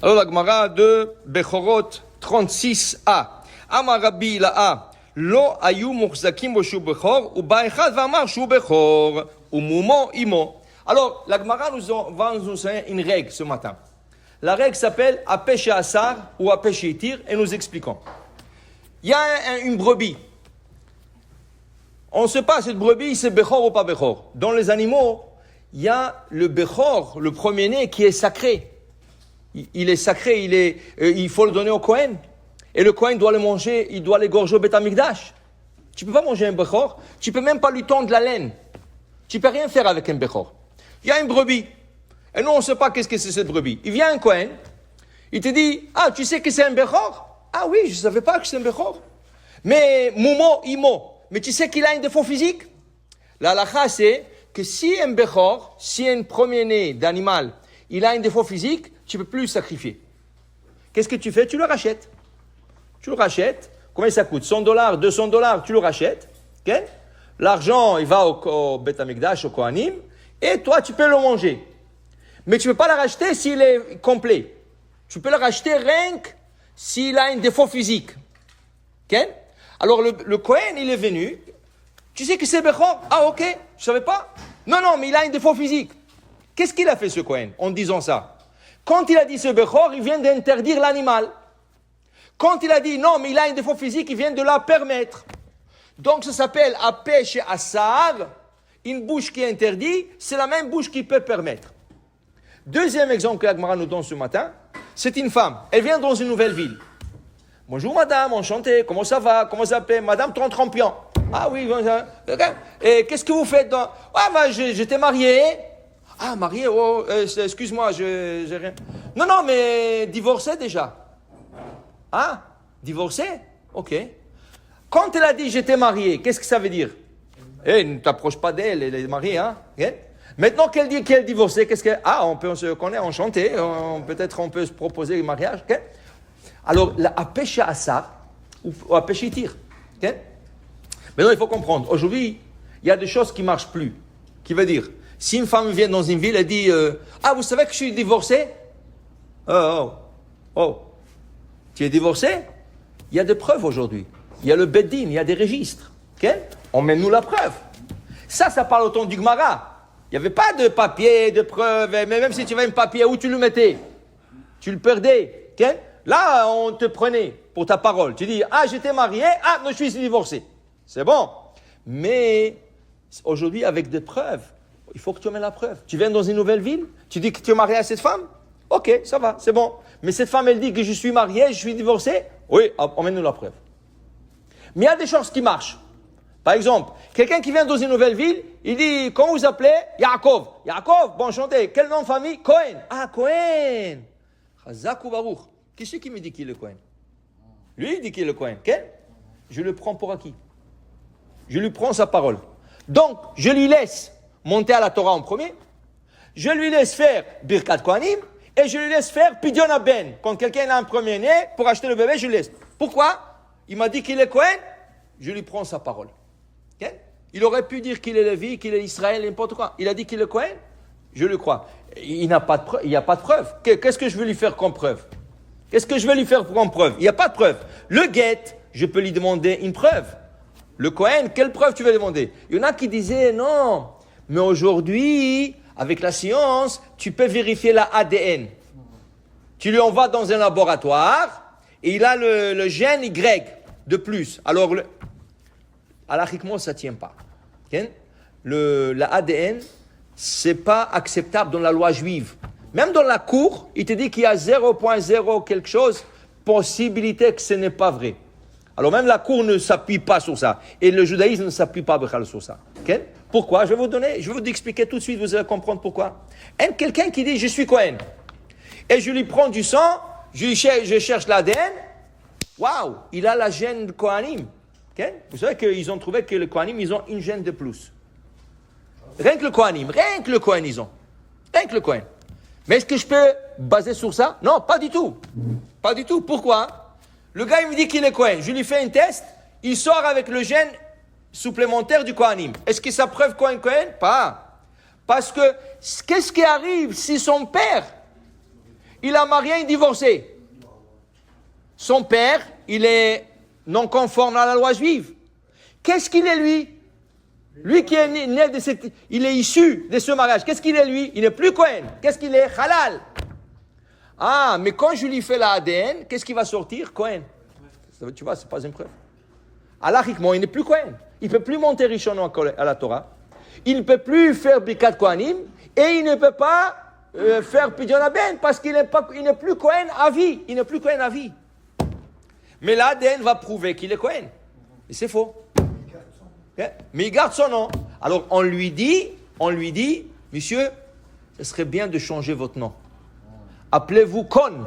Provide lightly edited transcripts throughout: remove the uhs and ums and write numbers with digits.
Alors la Gemara de Bechorot 36a. Amar Rabbi Ila'a, lo ayu muchzakim bo shu bechor, ou ba'echad v'amar shu bechor, ou mumo imo. Alors la Gemara va nous enseigner une règle ce matin. La règle s'appelle Apèche Asar ou Apèche Itir, et nous expliquons. Il y a une brebis. On ne sait pas cette brebis, c'est Bechor ou pas Bechor. Dans les animaux, il y a le Bechor, le premier-né, qui est sacré. Il est sacré, il faut le donner au Kohen. Et le Kohen doit le manger, il doit l'égorger au Beth Amikdash. Tu ne peux pas manger un Bechor, tu ne peux même pas lui tondre la laine. Tu ne peux rien faire avec un Bechor. Il y a une brebis. Et nous, on ne sait pas qu'est-ce que c'est cette brebis. Il vient un Kohen, il te dit, ah, tu sais que c'est un Bechor? Ah oui, je ne savais pas que c'est un Bechor. Mais Mumo, Imo, mais tu sais qu'il a un défaut physique? La halakha, c'est que si un Bechor, si un premier-né d'animal, il a un défaut physique, tu ne peux plus le sacrifier. Qu'est-ce que tu fais? Tu le rachètes. Tu le rachètes. Combien ça coûte? $100, $200, tu le rachètes. Okay? L'argent, il va au Beth Amikdash, au Kohanim, et toi, tu peux le manger. Mais tu ne peux pas le racheter s'il est complet. Tu peux le racheter rien que s'il a un défaut physique. Okay? Alors, le Kohen, il est venu. Tu sais que c'est Bechor? Ah, ok, je ne savais pas. Non, mais il a un défaut physique. Qu'est-ce qu'il a fait, ce Kohen, en disant ça? Quand il a dit ce Bechor, il vient d'interdire l'animal. Quand il a dit non, mais il a un défaut physique, il vient de la permettre. Donc, ça s'appelle Apèche Asar. Une bouche qui interdit, c'est la même bouche qui peut permettre. Deuxième exemple que la Gemara nous donne ce matin, c'est une femme. Elle vient dans une nouvelle ville. Bonjour madame, enchanté, comment ça va? Comment ça s'appelle? Madame Trentrampion. Ah oui, et qu'est-ce que vous faites? J'étais marié. Ah, marié, oh, excuse-moi, j'ai rien. Non, mais divorcé déjà. Ah, divorcé? Ok. Quand elle a dit j'étais marié, qu'est-ce que ça veut dire? Ne t'approche pas d'elle, elle est mariée, hein? Okay? Maintenant qu'elle dit qu'elle est divorcée, qu'est-ce que... Ah, on se connaît, enchanté, peut-être on peut se proposer un mariage, ok? Alors, la Apèche Asar, ou Apèche Itir, ok? Maintenant, il faut comprendre, aujourd'hui, il y a des choses qui ne marchent plus. Qui veut dire, si une femme vient dans une ville et dit ah, vous savez que je suis divorcé? Oh. Tu es divorcé? Il y a des preuves aujourd'hui. Il y a le Beddin, il y a des registres. Okay? On met nous la preuve. Ça parle au temps du Gemara. Il n'y avait pas de papier, de preuves. Mais même si tu avais un papier, où tu le mettais? Tu le perdais. Okay? Là, on te prenait pour ta parole. Tu dis, ah, j'étais marié, ah, non, je suis divorcé. C'est bon. Mais aujourd'hui, avec des preuves, il faut que tu amènes la preuve. Tu viens dans une nouvelle ville, tu dis que tu es marié à cette femme? Ok, ça va, c'est bon. Mais cette femme, elle dit que je suis marié, je suis divorcé? Oui, emmène-nous la preuve. Mais il y a des choses qui marchent. Par exemple, quelqu'un qui vient dans une nouvelle ville, il dit, comment vous appelez? Yaakov. Yaakov, bon enchanté. Quel nom de famille? Cohen. Ah, Cohen. Chazak ou Baruch. Qui c'est qui me dit qu'il est Cohen? Lui, il dit qu'il est Cohen. Quel? Je le prends pour acquis. Je lui prends sa parole. Donc, je lui laisse monter à la Torah en premier. Je lui laisse faire Birkat Kohanim. Et je lui laisse faire Pidyon Ben. Quand quelqu'un a un premier-né, pour acheter le bébé, je lui laisse. Pourquoi? Il m'a dit qu'il est Cohen. Je lui prends sa parole. Okay? Il aurait pu dire qu'il est Lévi, qu'il est Israël, n'importe quoi. Il a dit qu'il est Cohen. Je le crois. Il n'y a pas de preuve. Qu'est-ce que je veux lui faire comme preuve? Qu'est-ce que je veux lui faire comme preuve? Il n'y a pas de preuve. Le guet, je peux lui demander une preuve. Le Cohen, quelle preuve tu veux demander? Il y en a qui disaient non. Mais aujourd'hui, avec la science, tu peux vérifier la ADN. Tu lui envoies dans un laboratoire et il a le gène Y de plus. Alors, halachiquement, ça ne tient pas. Okay? La ADN, ce n'est pas acceptable dans la loi juive. Même dans la cour, il te dit qu'il y a 0,0 quelque chose, possibilité que ce n'est pas vrai. Alors même la cour ne s'appuie pas sur ça. Et le judaïsme ne s'appuie pas sur ça. Okay? Pourquoi? Je vais vous expliquer tout de suite, vous allez comprendre pourquoi. Quelqu'un qui dit, je suis Cohen. Et je lui prends du sang, je cherche l'ADN. Waouh, il a la gène de Kohanim. Okay? Vous savez qu'ils ont trouvé que les Kohanim, ils ont une gène de plus. Rien que le Kohanim, ils ont. Rien que le Kohen. Mais est-ce que je peux baser sur ça? Non, pas du tout. Pas du tout. Pourquoi? Le gars, il me dit qu'il est Kohen. Je lui fais un test, il sort avec le gène supplémentaire du Kohanim. Est-ce que ça preuve Kohen? Pas. Parce que, qu'est-ce qui arrive si son père, il a marié une divorcée. Son père, il est non conforme à la loi juive. Qu'est-ce qu'il est lui? Lui qui est né de cette... Il est issu de ce mariage. Qu'est-ce qu'il est lui? Il n'est plus Cohen. Qu'est-ce qu'il est? Halal. Ah, mais quand je lui fais la ADN, qu'est-ce qui va sortir? Cohen. Tu vois, c'est pas une preuve. Alachiquement, il n'est plus Cohen. Il ne peut plus monter Rishonon à la Torah. Il ne peut plus faire Birkat Kohanim. Et il ne peut pas faire Pidyon Aben parce qu'il n'est plus Cohen à vie. Il n'est plus Cohen à vie. Mais l'ADN va prouver qu'il est Cohen. Et c'est faux. Okay? Mais il garde son nom. Alors on lui dit, monsieur, ce serait bien de changer votre nom. Appelez-vous Kon,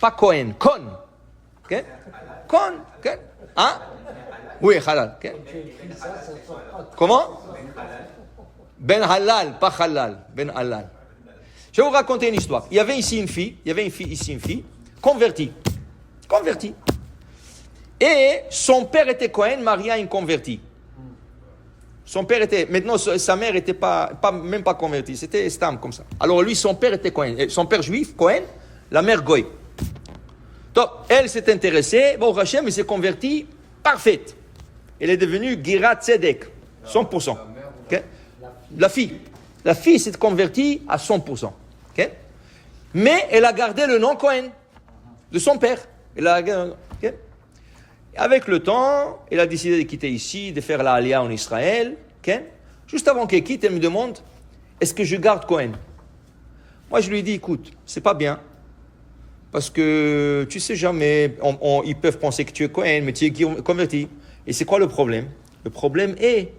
pas Cohen, Kon. Okay? Kon, okay? Hein? Oui, halal. Okay? Comment? Ben halal, pas halal. Ben halal. Je vais vous raconter une histoire. Il y avait ici une fille, convertie. Et son père était Cohen, marié à une convertie. Son père était, maintenant sa mère n'était même pas convertie, c'était Stam comme ça. Alors lui, son père était Cohen, son père juif, Cohen, la mère Goy. Donc, elle s'est intéressée, bon, Rachem, elle s'est convertie, parfaite. Elle est devenue Girat Tzedek, 100%. Okay? La fille s'est convertie à 100%. Okay? Mais elle a gardé le nom Cohen de son père. Okay? Avec le temps, elle a décidé de quitter ici, de faire la Aliyah en Israël. Okay? Juste avant qu'elle quitte, elle me demande, est-ce que je garde Cohen? Moi, je lui ai dit, écoute, c'est pas bien. Parce que tu sais jamais, ils peuvent penser que tu es Cohen, mais tu es converti. Et c'est quoi le problème? Le problème est,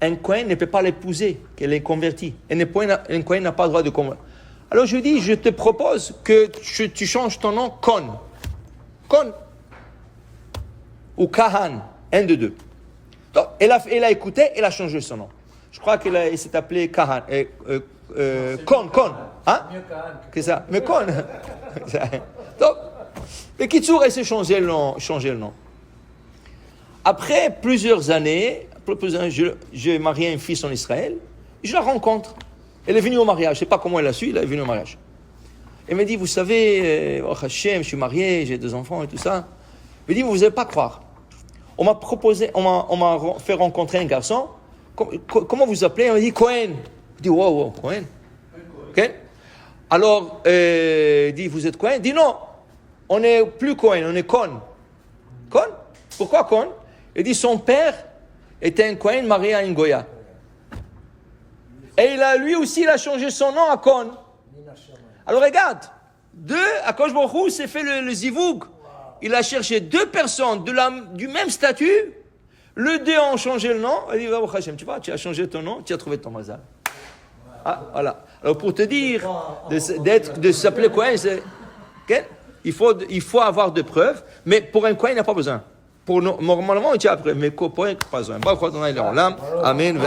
un Cohen ne peut pas l'épouser, qu'elle est convertie. Un Cohen n'a pas le droit de convertir. Alors je lui dis, je te propose que tu changes ton nom Kon. Kon. Ou Kahan, un de deux. Donc, elle a écouté, elle a changé son nom. Je crois qu'elle s'est appelée Kahan. Kon. Hein? C'est ça. Mais Kon. Donc, le Kitsour, elle s'est changé le nom. Après plusieurs années, j'ai marié un fils en Israël. Je la rencontre. Elle est venue au mariage. Je ne sais pas comment elle a su, elle est venue au mariage. Elle m'a dit, vous savez, oh Hachem, je suis marié, j'ai 2 enfants et tout ça. Elle m'a dit, vous n'allez pas croire. On m'a fait rencontrer un garçon. Comment vous appelez? On m'a dit Cohen. Je dis, wow, Cohen. Okay? Alors, il dit, vous êtes Cohen? Il dit, non, on n'est plus Cohen, on est Kon. Kon? Pourquoi Kon? Il dit, son père était un Cohen marié à une Goya. Et lui aussi, il a changé son nom à Kon. Alors regarde, Akadosh Baruch Hu s'est fait le zivoug. Il a cherché 2 personnes du même statut. Le 2 ont changé le nom. Il dit, Hachem, tu vois, tu as changé ton nom, tu as trouvé ton mazal. Ah, voilà. Alors pour te dire, de s'appeler Cohen, il faut avoir de preuves, mais pour un Cohen, il n'y a pas besoin. Normalement, il y a preuve, mais pour un Cohen, pas besoin. Amen.